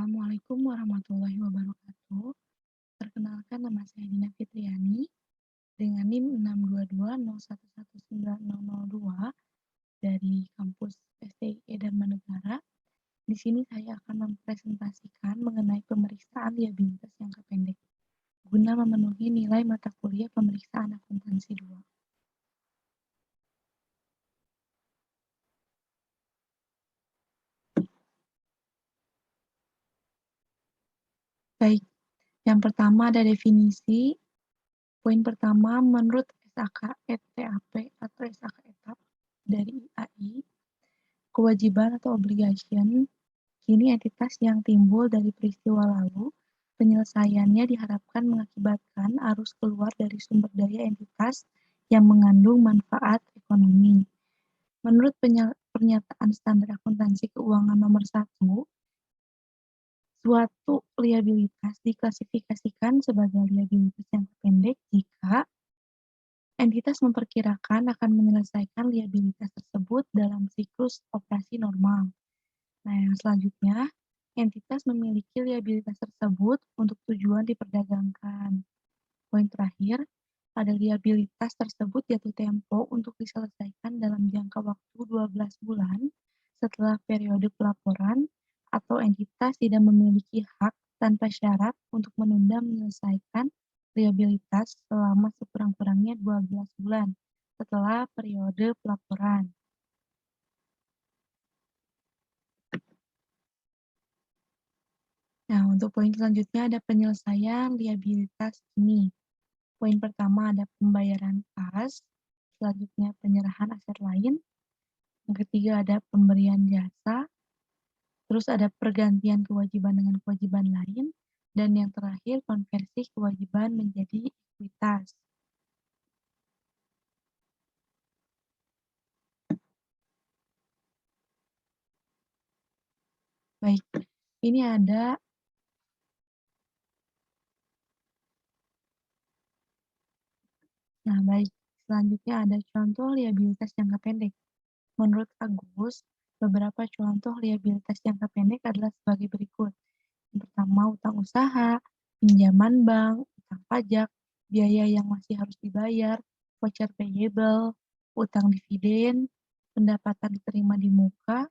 Assalamualaikum warahmatullahi wabarakatuh. Perkenalkan nama saya Dina Fitriani dengan NIM 62201190002 dari kampus STI Dharma Negara. Di sini saya akan mempresentasikan mengenai pemeriksaan liabilitas jangka pendek guna memenuhi nilai mata kuliah pemeriksaan akuntansi 2. Baik, yang pertama ada definisi. Poin pertama, menurut SAK ETAP atau SAK etap dari IAI, kewajiban atau obligation kini entitas yang timbul dari peristiwa lalu, penyelesaiannya diharapkan mengakibatkan arus keluar dari sumber daya entitas yang mengandung manfaat ekonomi. Menurut pernyataan standar akuntansi keuangan nomor 1, suatu liabilitas diklasifikasikan sebagai liabilitas jangka pendek jika entitas memperkirakan akan menyelesaikan liabilitas tersebut dalam siklus operasi normal. Nah, yang selanjutnya, entitas memiliki liabilitas tersebut untuk tujuan diperdagangkan. Poin terakhir, pada liabilitas tersebut jatuh tempo untuk diselesaikan dalam jangka waktu 12 bulan setelah periode pelaporan atau entitas tidak memiliki hak tanpa syarat untuk menunda menyelesaikan liabilitas selama sekurang-kurangnya 12 bulan setelah periode pelaporan. Nah, untuk poin selanjutnya ada penyelesaian liabilitas ini. Poin pertama ada pembayaran kas, selanjutnya penyerahan aset lain, yang ketiga ada pemberian jasa, terus ada pergantian kewajiban dengan kewajiban lain, dan yang terakhir konversi kewajiban menjadi ekuitas. Baik, ini ada baik, selanjutnya ada contoh liabilitas jangka pendek. Menurut Agus, beberapa contoh liabilitas jangka pendek adalah sebagai berikut. Yang pertama, utang usaha, pinjaman bank, utang pajak, biaya yang masih harus dibayar, voucher payable, utang dividen, pendapatan diterima di muka,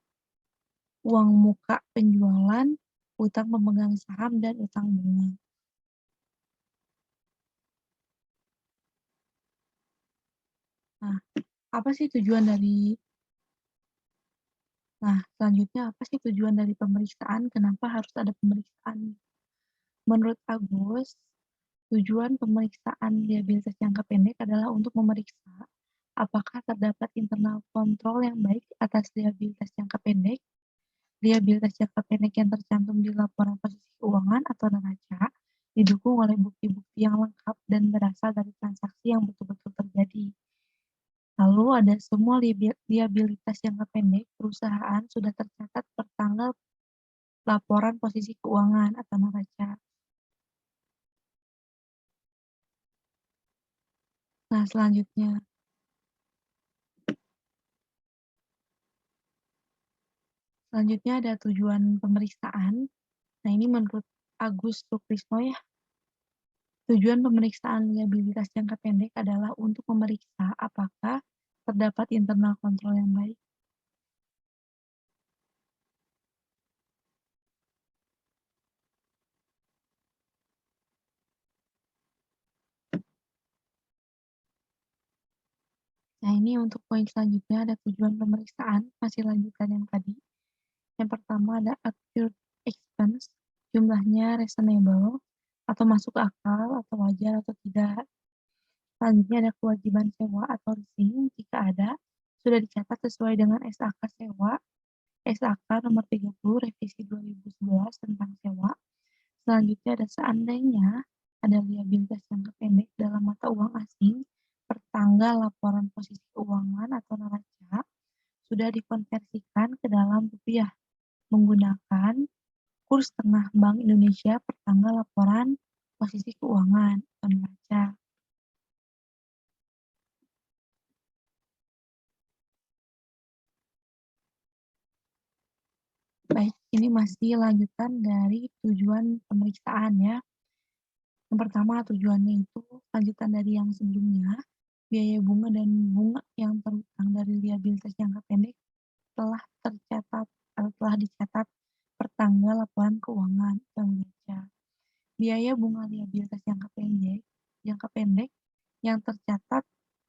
uang muka penjualan, utang pemegang saham, dan utang bunga. Nah, apa sih tujuan dari selanjutnya apa sih tujuan dari pemeriksaan? Kenapa harus ada pemeriksaan? Menurut Agus, tujuan pemeriksaan liabilitas jangka pendek adalah untuk memeriksa apakah terdapat internal kontrol yang baik atas liabilitas jangka pendek. Liabilitas jangka pendek yang tercantum di laporan posisi keuangan atau neraca didukung oleh bukti-bukti yang lengkap dan berasal dari transaksi yang betul-betul terjadi. Lalu ada semua liabilitas jangka pendek perusahaan sudah tercatat per tanggal laporan posisi keuangan atau neraca. Nah, selanjutnya ada tujuan pemeriksaan. Nah, ini menurut Agus Sukrisno ya. Tujuan pemeriksaan liabilitas jangka pendek adalah untuk memeriksa apakah terdapat internal kontrol yang baik. Nah, ini untuk poin selanjutnya ada tujuan pemeriksaan, masih lanjutan yang tadi. Yang pertama ada accrued expense, jumlahnya reasonable, atau masuk akal, atau wajar, atau tidak. Selanjutnya ada kewajiban sewa atau leasing, jika ada, sudah dicatat sesuai dengan SAK sewa, SAK nomor 30 revisi 2011 tentang sewa. Selanjutnya ada seandainya ada liabilitas jangka pendek dalam mata uang asing per tanggal laporan posisi keuangan atau neraca sudah dikonversikan ke dalam rupiah menggunakan kurs tengah Bank Indonesia per tanggal laporan posisi keuangan atau neraca. Baik, Ini masih lanjutan dari tujuan pemeriksaan ya. Yang pertama tujuannya itu lanjutan dari yang sebelumnya, biaya bunga dan bunga yang terutang dari liabilitas jangka pendek telah tercatat atau telah dicatat per tanggal laporan keuangan Bank Indonesia. Biaya bunga liabilitas jangka pendek yang tercatat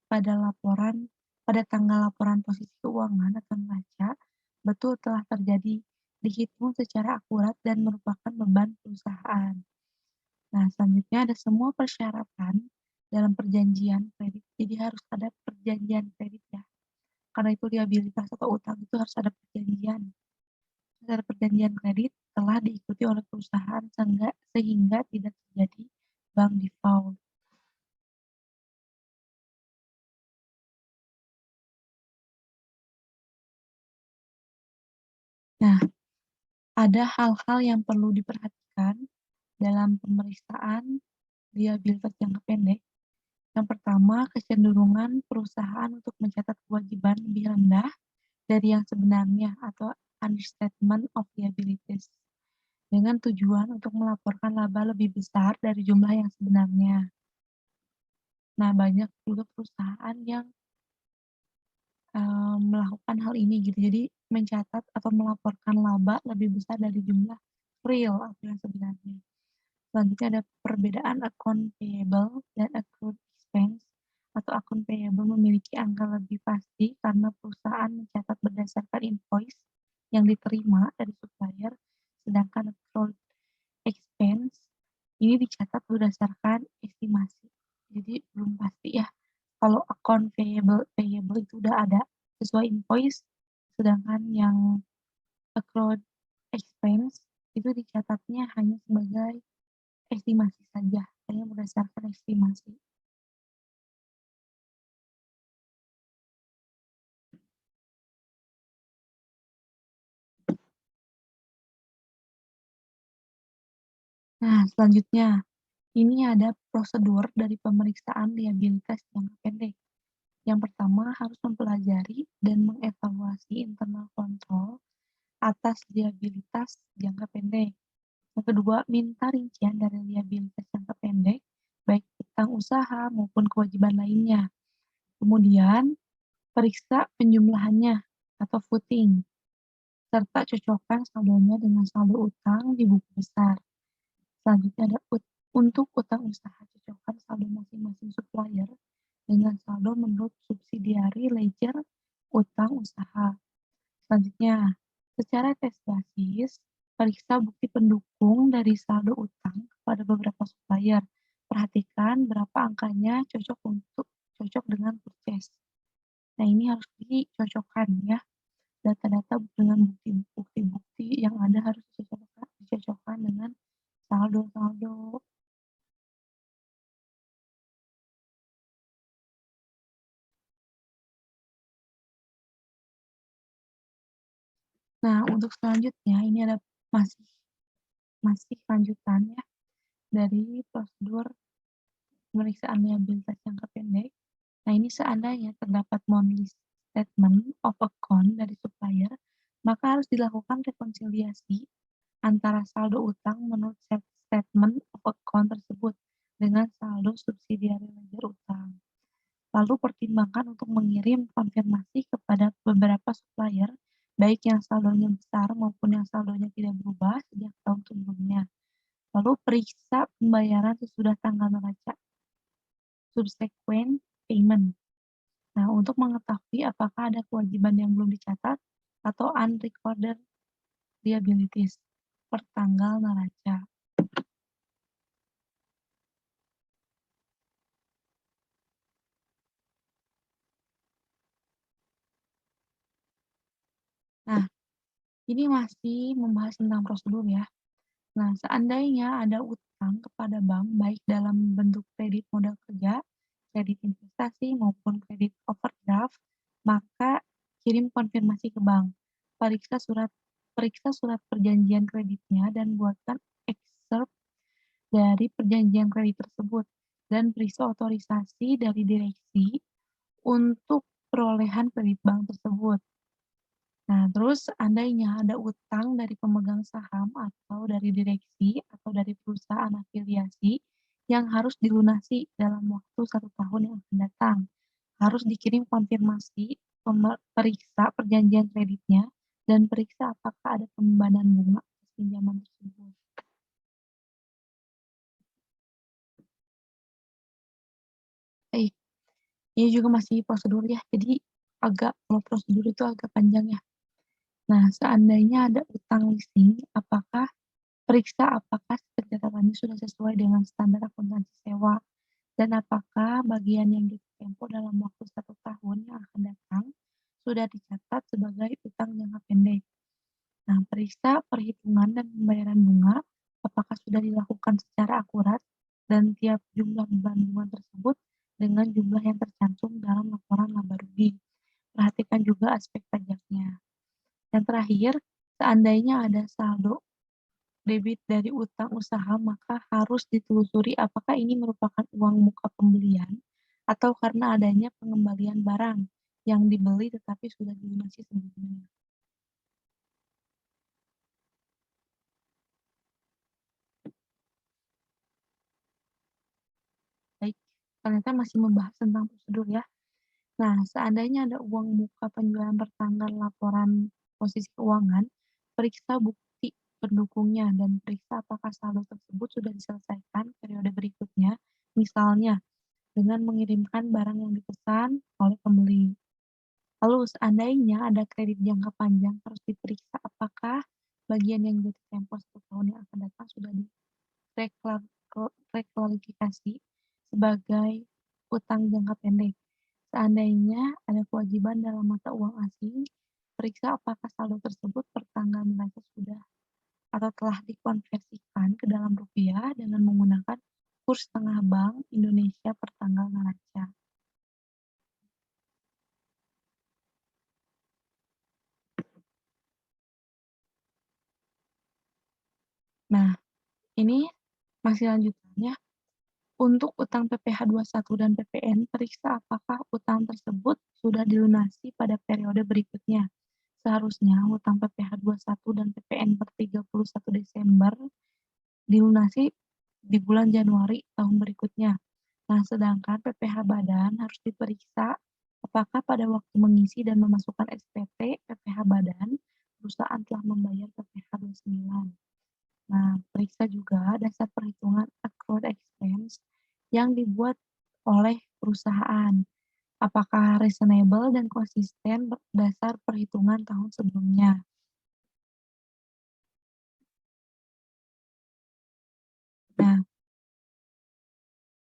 pada laporan pada tanggal laporan posisi keuangan atau neraca betul telah terjadi, dihitung secara akurat dan merupakan beban perusahaan. Nah, selanjutnya ada semua persyaratan dalam perjanjian kredit. Jadi harus ada perjanjian kredit ya. Karena itu liabilitas atau utang itu harus ada perjanjian. Agar perjanjian kredit telah diikuti oleh perusahaan sehingga tidak terjadi bank default. Nah, ada hal-hal yang perlu diperhatikan dalam pemeriksaan liabilitas jangka pendek. Yang pertama, kecenderungan perusahaan untuk mencatat kewajiban lebih rendah dari yang sebenarnya atau understatement of liabilities dengan tujuan untuk melaporkan laba lebih besar dari jumlah yang sebenarnya. Nah, banyak juga perusahaan yang melakukan hal ini gitu. Jadi mencatat atau melaporkan laba lebih besar dari jumlah real atau yang sebenarnya. Selanjutnya ada perbedaan account payable dan accrued expense. Atau akun payable memiliki angka lebih pasti karena perusahaan mencatat berdasarkan invoice yang diterima dari supplier, sedangkan accrued expense ini dicatat berdasarkan estimasi. Jadi belum pasti ya. Kalau account payable itu udah ada sesuai invoice, sedangkan yang accrued expense itu dicatatnya hanya sebagai estimasi saja, hanya berdasarkan estimasi. Nah, selanjutnya, ini ada prosedur dari pemeriksaan liabilitas jangka pendek. Yang pertama harus mempelajari dan mengevaluasi internal control atas liabilitas jangka pendek. Yang kedua, minta rincian dari liabilitas jangka pendek, baik utang usaha maupun kewajiban lainnya. Kemudian, periksa penjumlahannya atau footing, serta cocokkan saldonya dengan saldo utang di buku besar. Selanjutnya ada untuk utang usaha, cocokkan saldo masing-masing supplier dengan saldo menurut subsidiary ledger utang usaha. Selanjutnya, secara tes basis, periksa bukti pendukung dari saldo utang kepada beberapa supplier. Perhatikan berapa angkanya cocok dengan purchase. Nah, ini harus dicocokkan ya. Data-data dengan bukti-bukti yang ada harus dicocokkan dengan saldo-saldo. Nah, untuk selanjutnya ini ada masih masih lanjutan ya dari prosedur pemeriksaan liabilitas jangka pendek. Nah, ini seandainya terdapat monthly statement of account dari supplier, maka harus dilakukan rekonsiliasi antara saldo utang menurut statement of account tersebut dengan saldo subsidiary ledger utang. Lalu pertimbangkan untuk mengirim konfirmasi kepada beberapa supplier, baik yang saldonya besar maupun yang saldonya tidak berubah sejak tahun sebelumnya. Lalu periksa pembayaran sesudah tanggal neraca, subsequent payment. Nah, untuk mengetahui apakah ada kewajiban yang belum dicatat atau unrecorded liabilities per tanggal neraca. Nah, ini masih membahas tentang prosedur ya. Nah, seandainya ada utang kepada bank baik dalam bentuk kredit modal kerja, kredit investasi maupun kredit overdraft, maka kirim konfirmasi ke bank. Periksa surat periksa surat perjanjian kreditnya dan buatkan excerpt dari perjanjian kredit tersebut dan periksa otorisasi dari direksi untuk perolehan kredit bank tersebut. Nah, terus seandainya ada utang dari pemegang saham atau dari direksi atau dari perusahaan afiliasi yang harus dilunasi dalam waktu 1 tahun yang akan datang, harus dikirim konfirmasi, periksa perjanjian kreditnya, dan periksa apakah ada pembebanan bunga atas pinjaman tersebut. Baik, ini juga masih prosedur ya, jadi kalau prosedur itu agak panjang ya. Nah, seandainya ada utang leasing, periksa apakah pencatatannya sudah sesuai dengan standar akuntansi sewa, dan apakah bagian yang ditempuh dalam waktu 1 tahun yang akan datang sudah dicatat sebagai utang jangka pendek. Nah, periksa perhitungan dan pembayaran bunga, apakah sudah dilakukan secara akurat dan tiap jumlah beban bunga tersebut dengan jumlah yang tercantum dalam laporan laba rugi. Perhatikan juga aspek pajaknya. Yang terakhir, seandainya ada saldo debit dari utang usaha, maka harus ditelusuri apakah ini merupakan uang muka pembelian atau karena adanya pengembalian barang yang dibeli tetapi sudah dilunasi sebelumnya. Baik, ternyata masih membahas tentang prosedur ya. Nah, seandainya ada uang muka penjualan pertanggal laporan posisi keuangan, periksa bukti pendukungnya dan periksa apakah saldo tersebut sudah diselesaikan periode berikutnya, misalnya dengan mengirimkan barang yang dipesan oleh pembeli. Lalu seandainya ada kredit jangka panjang, harus diperiksa apakah bagian yang jatuh tempo 1 tahun yang akan datang sudah reklarifikasi sebagai utang jangka pendek. Seandainya ada kewajiban dalam mata uang asing, periksa apakah saldo tersebut pertanggal neraca sudah atau telah dikonversikan ke dalam rupiah dengan menggunakan kurs tengah Bank Indonesia per tanggal neraca. Nah, ini masih lanjutannya. Untuk utang PPh 21 dan PPN, periksa apakah utang tersebut sudah dilunasi pada periode berikutnya. Seharusnya hutang PPh 21 dan PPN per 31 Desember dilunasi di bulan Januari tahun berikutnya. Nah, sedangkan PPh badan harus diperiksa apakah pada waktu mengisi dan memasukkan SPT PPh badan, perusahaan telah membayar PPh 29. Nah, periksa juga dasar perhitungan accrued expense yang dibuat oleh perusahaan. Apakah reasonable dan konsisten berdasar perhitungan tahun sebelumnya. Nah,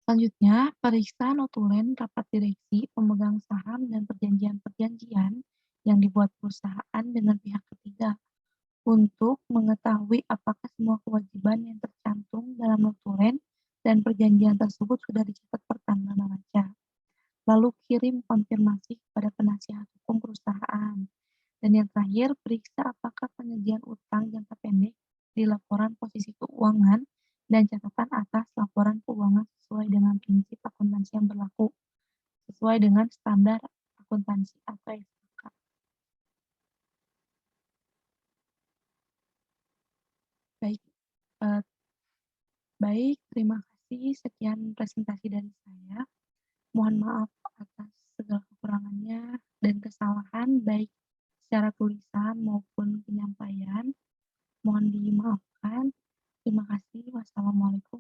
selanjutnya, periksa notulen rapat direksi, pemegang saham, dan perjanjian-perjanjian yang dibuat perusahaan dengan pihak ketiga untuk mengetahui apakah semua kewajiban yang tercantum dalam notulen dan perjanjian tersebut sudah dicatat pertanggal neraca. Lalu kirim konfirmasi kepada penasihat hukum perusahaan. Dan yang terakhir, periksa apakah penyajian utang jangka pendek di laporan posisi keuangan dan catatan atas laporan keuangan sesuai dengan prinsip akuntansi yang berlaku, sesuai dengan standar akuntansi atau SAK. Baik, eh, baik, terima kasih. Sekian presentasi dari saya. Mohon maaf atas segala kekurangannya dan kesalahan, baik secara tulisan maupun penyampaian. Mohon dimaafkan. Terima kasih. Wassalamualaikum.